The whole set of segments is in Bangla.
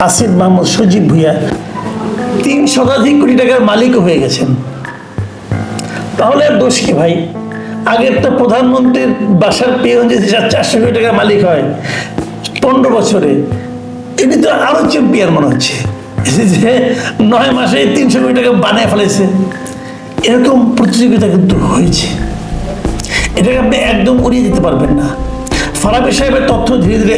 আসিফ মাহমুদ সজীব ভুঁইয়া 3 শতাধিক কোটি টাকার মালিক হয়ে গেছেন। তাহলে আর দোষ কি ভাই? আগের তো প্রধানমন্ত্রীর বাসার পেয়ন যদি 400 কোটি টাকার মালিক হয় 15 বছরে, এটি তো আরো চ্যাম্পিয়ন মনে হচ্ছে যে 9 মাসে 300 কোটি টাকা বানিয়ে ফেলেছে। এরকম প্রতিযোগিতা কিন্তু হয়েছে, এটাকে আপনি একদম উড়িয়ে দিতে পারবেন না। ফারাবী সাহেবের তথ্য ধীরে ধীরে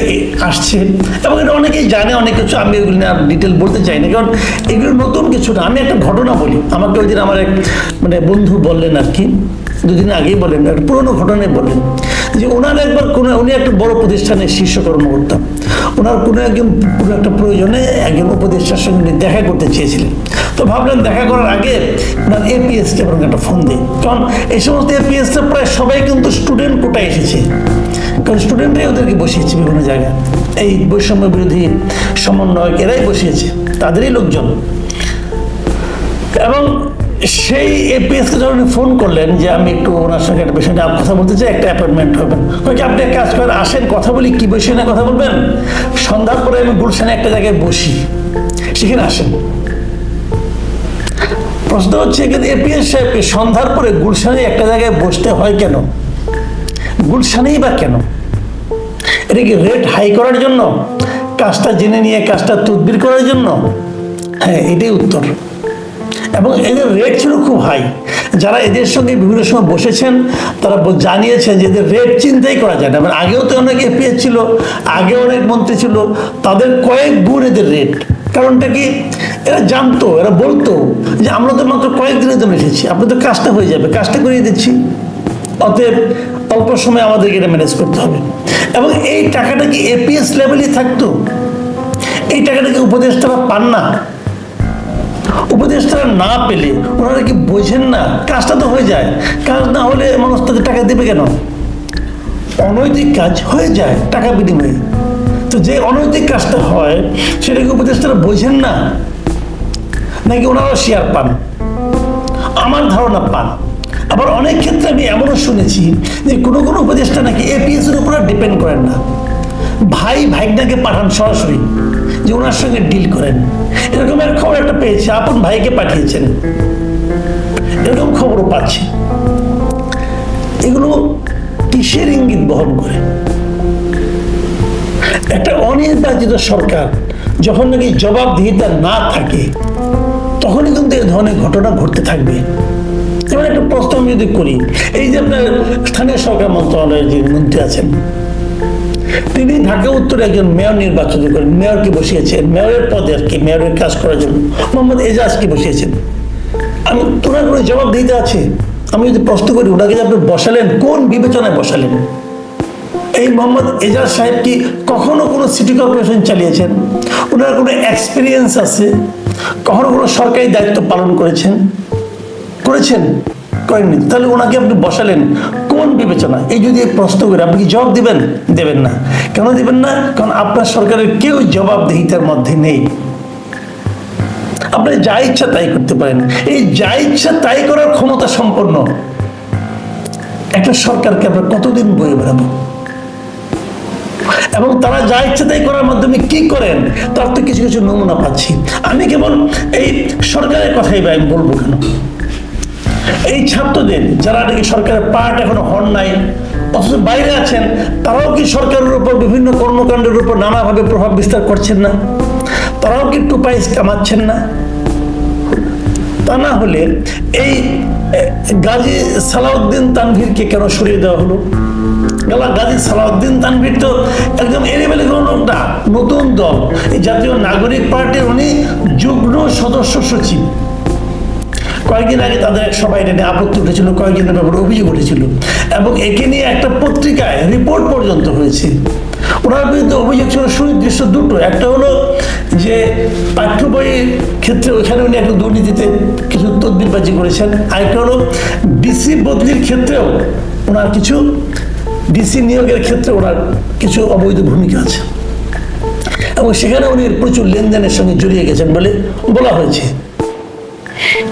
আসছে এবং এটা অনেকেই জানে, অনেক কিছু আমি এগুলো নিয়ে ডিটেল বলতে চাই না, কারণ এগুলো নতুন কিছু না। আমি একটা ঘটনা বলি, আমাকে ওই দিন আমার এক বন্ধু বললেন আর কি, দুদিন আগেই বলেন, একটা পুরোনো ঘটনায় বললেন যে ওনার একবার উনি একটা বড় প্রতিষ্ঠানের শীর্ষ কর্মকর্তা, ওনার কোনো একটা প্রয়োজনে একজন উপদেষ্টার সঙ্গে দেখা করতে চেয়েছিলেন। তো ভাবলেন দেখা করার আগে ওনার এপিএসকে একটা ফোন দিই, কারণ এই সমস্ত এপিএসটা প্রায় সবাই কিন্তু স্টুডেন্ট কোটায় এসেছে, কারণ স্টুডেন্টরাই ওদেরকে বসিয়েছে বিভিন্ন জায়গায়, এই বৈষম্য বিরোধী সমন্বয়ক এরাই বসিয়েছে, তাদেরই লোকজন। এবং সেই এপিএসকে যখন ফোন করলেন যে আমি একটু ওনার সঙ্গে একটা বিষয় নিয়ে কথা বলতে চাই, একটা অ্যাপয়েন্টমেন্ট হবেন, আপনি এক কাজ করেন, আসেন কথা বলি। কি বিষয় নিয়ে কথা বলবেন? সন্ধ্যার পরে আমি গুলশানে একটা জায়গায় বসি, সেখানে আসেন। প্রশ্ন হচ্ছে এখানে এপিএস সাহেবকে সন্ধ্যার পরে গুলশানে একটা জায়গায় বসতে হয় কেন? গুলশানেই বা কেন? এটা কি রেট হাই করার জন্য? কাজটা জেনে নিয়ে কাজটা তদবির করার জন্য? হ্যাঁ, এটাই উত্তর। এবং এদের রেট ছিল খুব হাই। যারা এদের সঙ্গে বিভিন্ন সময় বসেছেন তারা জানিয়েছেন যে এদের রেট চিন্তাই করা যায় না। মানে আগেও তো অনেক এপিএস ছিল, আগে অনেক মন্ত্রী ছিল, তাদের কয়েক গুণ এদের রেট। কারণটা কি? এরা জানতো, এরা বলতো যে আমরা তো মাত্র কয়েকদিনের জন্য এসেছি, আপনি তো কাজটা হয়ে যাবে, কাজটা করিয়ে দিচ্ছি, অতএব অল্প সময় আমাদেরকে এটা ম্যানেজ করতে হবে। এবং এই টাকাটা কি এপিএস লেভেলই থাকতো? এই টাকাটা কি উপদেষ্টারা পান না? উপদেষ্টারা না পেলে ওনারা কি বোঝেন না কাজটা তো হয়ে যায়? কাজ না হলে মানুষ তাদের টাকা দেবে কেন? অনৈতিক কাজ হয়ে যায় টাকা বিনিময়ে। তো যে অনৈতিক কাজটা হয় সেটা কি উপদেষ্টারা বোঝেন না, নাকি ওনারাও শেয়ার পান? আমার ধারণা পান। আবার অনেক ক্ষেত্রে আমি এমনও শুনেছি যে কোনো কোনো উপদেষ্টা নাকি এপিএস এর উপর ডিপেন্ড করেন না, ভাই ভাইগনাকে পাঠান সরাসরি যে ওনার সঙ্গে ডিল করেন। এরকমের খবর একটা পেয়েছি, আপন ভাইকে পাঠিয়েছেন, এরকম খবরও পাচ্ছি। এগুলো কিসের ইঙ্গিত বহন করে? একটা অনির্বাচিত সরকার যখন নাকি জবাবদিহিতা না থাকে তখনই কিন্তু এই ধরনের ঘটনা ঘটতে থাকবে। যেমন একটা প্রশ্ন আমি যদি করি, এই যে আপনার স্থানীয় সরকার মন্ত্রণালয়ের যে মন্ত্রী আছেন, তিনি ঢাকা উত্তরে একজন মেয়র নির্বাচিত করেন, মেয়রকে বসিয়েছেন, মেয়রের পদে আর কি, মেয়রের কাজ করার জন্য মোহাম্মদ এজাজকে বসিয়েছেন। আমি তোনার কোনো জবাব দিতে আছে? আমি যদি প্রশ্ন করি ওনাকে যে আপনি বসালেন, কোন বিবেচনায় বসালেন? এই মোহাম্মদ এজাজ সাহেব কি কখনো কোনো সিটি কর্পোরেশন চালিয়েছেন? ওনার কোনো এক্সপিরিয়েন্স আছে? কখনো কোনো সরকারি দায়িত্ব পালন করেছেন? করেননি। তাহলে ওনাকে আপনি বসালেন কোন বিবেচনা? এই যদি প্রশ্ন করে আপনি কি জবাব দিবেন? দেবেন না। কেন দিবেন না? কারণ আপনার সরকারের কেউ জবাবদিহিতার মধ্যে নেই। আপনি যা ইচ্ছা তাই করতে পারেন। এই যা ইচ্ছা তাই করার ক্ষমতা সম্পন্ন একটা সরকারকে আমরা কতদিন বয়ে বেড়াবো? এবং তারা যা ইচ্ছা তাই করার মাধ্যমে কি করেন তার তো কিছু কিছু নমুনা পাচ্ছি। আমি কেবল এই সরকারের কথাই আমি বলবো কেন, এই ছাত্রদের যারা নাকি সরকারের পার্ট এখনো হন নাই, অথচ বাইরে আছেন, তারাও কি সরকারের উপর বিভিন্ন কর্মকাণ্ডের উপর নানাভাবে প্রভাব বিস্তার করছেন না? তারাও কি টুপাইস কামাচ্ছেন না? তা না হলে এই গাজী সালাউদ্দিন তানভীরকে কেন সরিয়ে দেওয়া হলো? গাজী সালাউদ্দিন তানভীর তো একদম এলেবেলে কোনো লোক না, নতুন দল, এই জাতীয় নাগরিক পার্টির উনি যুগ্ম সদস্য সচিব। কয়েকদিন আগে তাদের এক সবাই নিয়ে আপত্তি উঠেছিল, কয়েকদিনের ব্যাপারে অভিযোগ উঠেছিল এবং একে নিয়ে একটা পত্রিকায় রিপোর্ট পর্যন্ত হয়েছে। ওনার বিরুদ্ধে অভিযোগ ছিল সুনির্দিষ্ট দুটো। একটা হলো যে পাঠ্য বইয়ের ক্ষেত্রে ওইখানে উনি একটা দুর্নীতিতে কিছু তদবিরবাজি করেছেন। আরেকটা হলো ডিসি বদলির ক্ষেত্রেও ওনার কিছু, ডিসি নিয়োগের ক্ষেত্রে ওনার কিছু অবৈধ ভূমিকা আছে এবং সেখানে উনি প্রচুর লেনদেনের সঙ্গে জড়িয়ে গেছেন বলে বলা হয়েছে।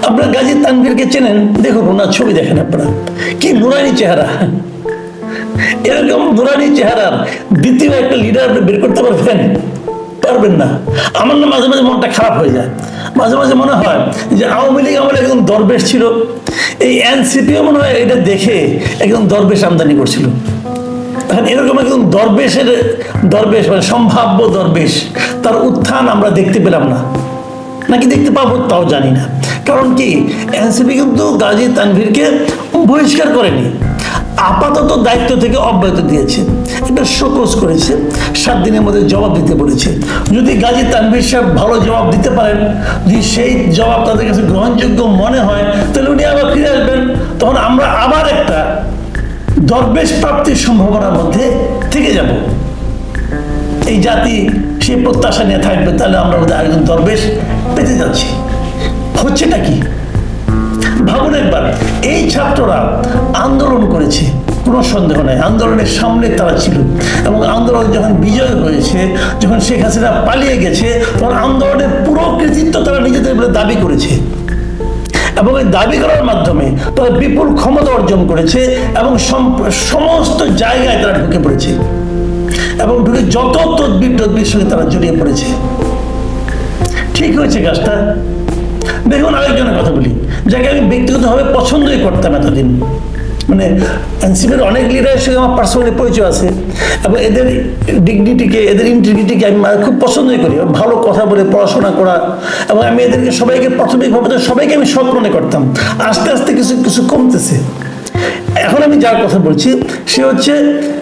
আপনার গাজী তানভীরকে চেনেন? দেখুন ওনার ছবি দেখেন আপনারা, কি নুরানি চেহারা। এরকম নুরানি চেহারার দ্বিতীয় একটা লিডার আপনি বের করতে পারবেন? পারবেন না। আমার না মাঝে মাঝে মনটা খারাপ হয়ে যায়, মাঝে মাঝে মনে হয় যে আওয়ামী লীগ আমার একদম দরবেশ ছিল, এই এনসিপিও মনে হয় এটা দেখে একদম দরবেশ আমদানি করছিল। এখন এরকম একদম দরবেশ মানে সম্ভাব্য দরবেশ, তার উত্থান আমরা দেখতে পেলাম না, নাকি দেখতে পাবো তাও জানি না। কারণ কি, এনসিপি কিন্তু গাজী তানভীরকে বহিষ্কার করেনি, আপাতত দায়িত্ব থেকে অব্যাহতি দিয়েছে, একটা শোকজ করেছে, 7 দিনের মধ্যে জবাব দিতে বলেছে। যদি গাজী তানভীর সাহেব ভালো জবাব দিতে পারেন, যদি সেই জবাব তাদের কাছে গ্রহণযোগ্য মনে হয়, তাহলে উনি আবার ফিরে আসবেন, তখন আমরা আবার একটা দরবেশ প্রাপ্তির সম্ভাবনার মধ্যে থেকে যাব। এই জাতি সেই প্রত্যাশা নিয়ে থাকবে, তাহলে আমরা আরেকজন দরবেশ পেতে যাচ্ছি। হচ্ছেটা কি ভাবুন একবার। এই ছাত্ররা আন্দোলন করেছে, কোনো সন্দেহ নাই, আন্দোলনের সামনে তারা ছিল, এবং আন্দোলন যখন বিজয় হয়েছে, যখন শেখ হাসিনা পালিয়ে গেছে, তখন আন্দোলনের পুরো কৃতিত্ব তারা নিজেদের বলে দাবি করেছে, এবং এই দাবি করার মাধ্যমে তারা বিপুল ক্ষমতা অর্জন করেছে, এবং সমস্ত জায়গায় তারা ঢুকে পড়েছে, এবং ঢুকে যত তদবির সঙ্গে তারা জড়িয়ে পড়েছে। ঠিক হয়েছে কাজটা। দেখুন আরেকজনের কথা বলি, যাকে আমি ব্যক্তিগতভাবে পছন্দই করতাম এতদিন, মানে এনসিপির অনেক লিডারের সঙ্গে আমার পার্সোনালি পরিচয় আছে, এবং এদের ডিগনিটিকে, এদের ইন্টিগ্রিটিকে আমি খুব পছন্দই করি। ভালো কথা বলে পড়াশোনা করা, এবং আমি এদেরকে সবাইকে প্রাথমিকভাবে সবাইকে আমি সৎ মনে করতাম। আস্তে আস্তে কিছু কিছু কমতেছে। এখন আমি যার কথা বলছি সে হচ্ছে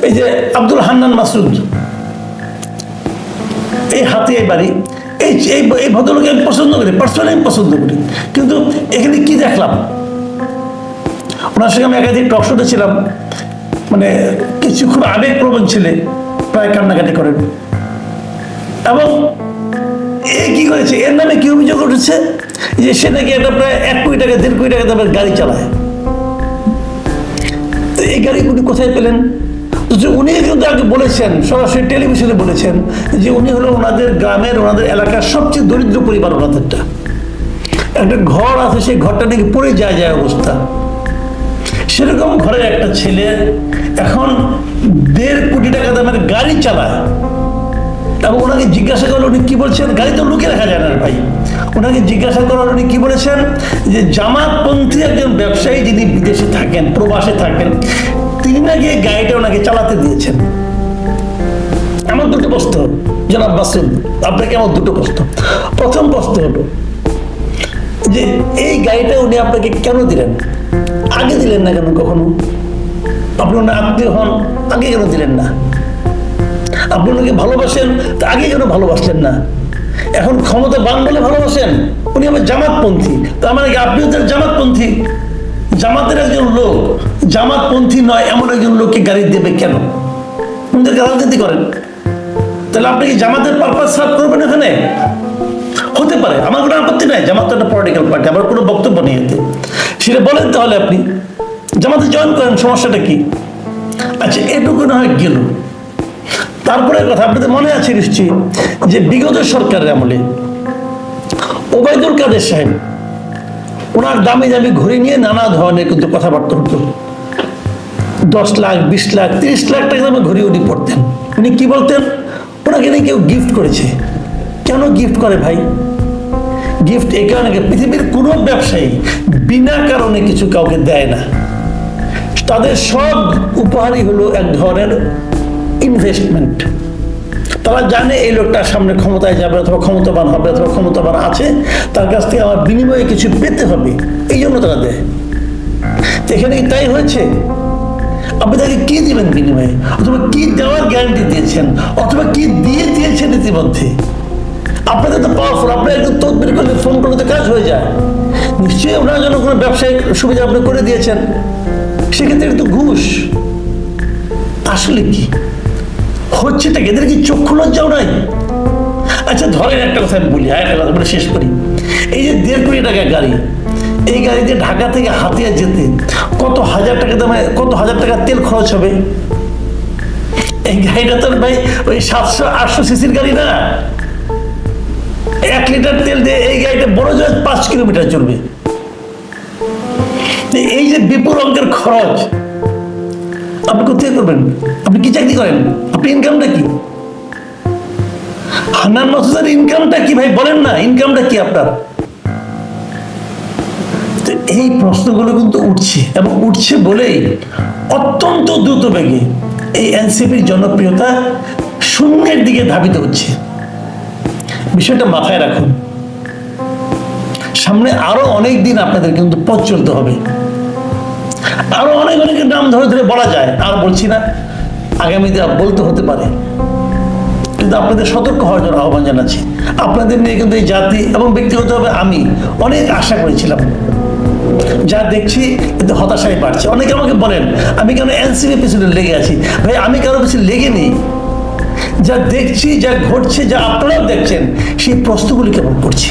এই যে আব্দুল হান্নান মাসুদ, এই হাতিয়ায় বাড়ি, এই ভদ্রলোককে আমি পছন্দ করি, পার্সোনালি আমি পছন্দ করি। কিন্তু এখানে কি দেখলাম, ওনার সঙ্গে আমি একাধিক টক শোতে ছিলাম, মানে কিছু খুব আবেগপ্রবণ ছেলে, প্রায় কান্নাকাটি করেন, এবং এ কি করেছে, এর নামে কি অভিযোগ উঠেছে যে সে নাকি একটা প্রায় 1 কোটি টাকা 1.5 কোটি টাকা দামের গাড়ি চালায়। এই গাড়ি উনি কোথায় পেলেন? উনি কিন্তু আগে বলেছেন, সরাসরি টেলিভিশনে বলেছেন যে উনি হলো ওনাদের গ্রামের, ওনাদের এলাকার সবচেয়ে দরিদ্র পরিবার, ওনাদেরটা একটা ঘর আছে, সেই ঘরটা নাকি পড়ে যায় অবস্থা। সেরকম ঘরের একটা ছেলে এখন 1.5 কোটি টাকা দামের গাড়ি চালায়, এবং ওনাকে জিজ্ঞাসা করলো, উনি কি বলছেন, গাড়ি তো লুকিয়ে রাখা যায় না ভাই, ওনাকে জিজ্ঞাসা করার উনি কি বলেছেন যে জামাতপন্থী একজন ব্যবসায়ী যিনি বিদেশে থাকেন, প্রবাসে থাকেন, তিনি নাকি এই গাড়িটা ওনাকে চালাতে দিয়েছেন। আমার 2টো প্রশ্ন জনাব মাসুদ, আপনাকে আমার 2টো প্রশ্ন। প্রথম প্রশ্ন হলো যে এই গাড়িটা উনি আপনাকে কেন দিলেন? আগে দিলেন না কেন? কখনো আপনি ওনার আত্মীয় হন, আগে কেন দিলেন না? আপনি ওনাকে ভালোবাসেন, তা আগে কেন ভালোবাসলেন না? এখন ক্ষমতা বান বলে ভালোবাসেন? উনি আমার জামাতপন্থী, তার মানে কি আপনিও তার জামাতপন্থী? জামাতের একজন লোক জামাতপন্থী নয় এমন একজন লোককে গাড়ি দেবে কেন? উনাদেরকে রাজনীতি করেন, তাহলে আপনি কি জামাতের পারপাস সার্ভ করবেন এখানে? হতে পারে, আমার কোনো আপত্তি নাই, জামাত তো একটা পলিটিক্যাল পার্টি, আমার কোনো বক্তব্য নেই এতে, সেটা বলেন। তাহলে আপনি জামাতে জয়েন করেন, সমস্যাটা কি? আচ্ছা, এটুকু না হয় গেল। তারপরে কথা আপনাদের মনে আছে নিশ্চয়ই যে বিগত সরকারের আমলে ওবায়দুল কাদের সাহেব, ওনার দামি দামি ঘড়ি নিয়ে নানা ধরনের কিন্তু কথাবার্তা হতো। 10 লাখ 20 লাখ 30 লাখ টাকা দামে ঘড়ি উনি পড়তেন। উনি কি বলতেন? ওনাকে নিয়ে কেউ গিফট করেছে। কেন গিফট করে ভাই? গিফট এই কারণে, পৃথিবীর কোনো ব্যবসায়ী বিনা কারণে কিছু কাউকে দেয় না। তাদের সব উপহারই হলো এক ধরনের ইনভেস্টমেন্ট। তারা জানে এই লোকটা সামনে ক্ষমতায় যাবে, অথবা ক্ষমতাবান হবে, অথবা ক্ষমতাবান আছে, তার কাছ থেকে আমার বিনিময়ে কিছু পেতে হবে, এই জন্য তারা দেয়। এখানে কি তাই হয়েছে? আপনি তাকে কি দিবেন বিনিময়ে, অথবা কি দেওয়ার গ্যারান্টি দিয়েছেন, অথবা কি দিয়ে দিয়েছেন ইতিমধ্যে? আপনাদের তো পাওয়ারফুল, আপনি একদম তদবির করলে, ফোন করলে তো কাজ হয়ে যায়। নিশ্চয়ই ওনার জন্য কোনো ব্যবসায়িক সুবিধা আপনি করে দিয়েছেন, সেক্ষেত্রে কিন্তু ঘুষ। আসলে কি হচ্ছেটা? এদের কি চক্ষু লজ্জাও নাই? আচ্ছা ধরেন একটা কথা আমি বলি, একটা কথা বলে শেষ করি। এই যে 1.5 কোটি টাকা গাড়ি, এই গাড়িতে ঢাকা থেকে হাতিয়া যেতে কত হাজার টাকা দামে, কত হাজার টাকা তেল খরচ হবে? এই গাড়িটা তো ভাই ওই 700-800 সিসির গাড়ি না। 1 লিটার তেল দিয়ে এই গাড়িটা বড় জোর 5 কিলোমিটার চলবে। এই যে বিপুল অঙ্কের খরচ আপনি কোথায় করবেন? আপনি কি চাকরি করেন? আপনি ইনকামটা কি? হান্নান মাসুদের ইনকামটা কি ভাই বলেন না, ইনকামটা কি আপনার? তো এই প্রশ্নগুলো কিন্তু উঠছে, এবং উঠছে বলেই অত্যন্ত দ্রুত বেগে এই এনসিপির জনপ্রিয়তা শূন্যের দিকে ধাবিত হচ্ছে। বিষয়টা মাথায় রাখুন, সামনে আরো অনেক দিন আপনাদের কিন্তু পথ চলতে হবে। আরো অনেক অনেকের নাম ধরে ধরে বলা যায়, আর বলছি না, আগামীতে বলতে হতে পারে, কিন্তু আপনাদের সতর্ক হওয়ার জন্য আহ্বান জানাচ্ছি। আপনাদের নিয়ে কিন্তু এই জাতি এবং ব্যক্তিগতভাবে আমি অনেক আশা করেছিলাম, যা দেখছি কিন্তু হতাশায় বাড়ছে। অনেকে আমাকে বলেন আমি কেন এনসিপি পিছনে লেগে আছি। ভাই আমি কারো পিছনে লেগে নেই, যা দেখছি, যা ঘটছে, যা আপনারাও দেখছেন, সেই প্রশ্নগুলি কেমন করছি।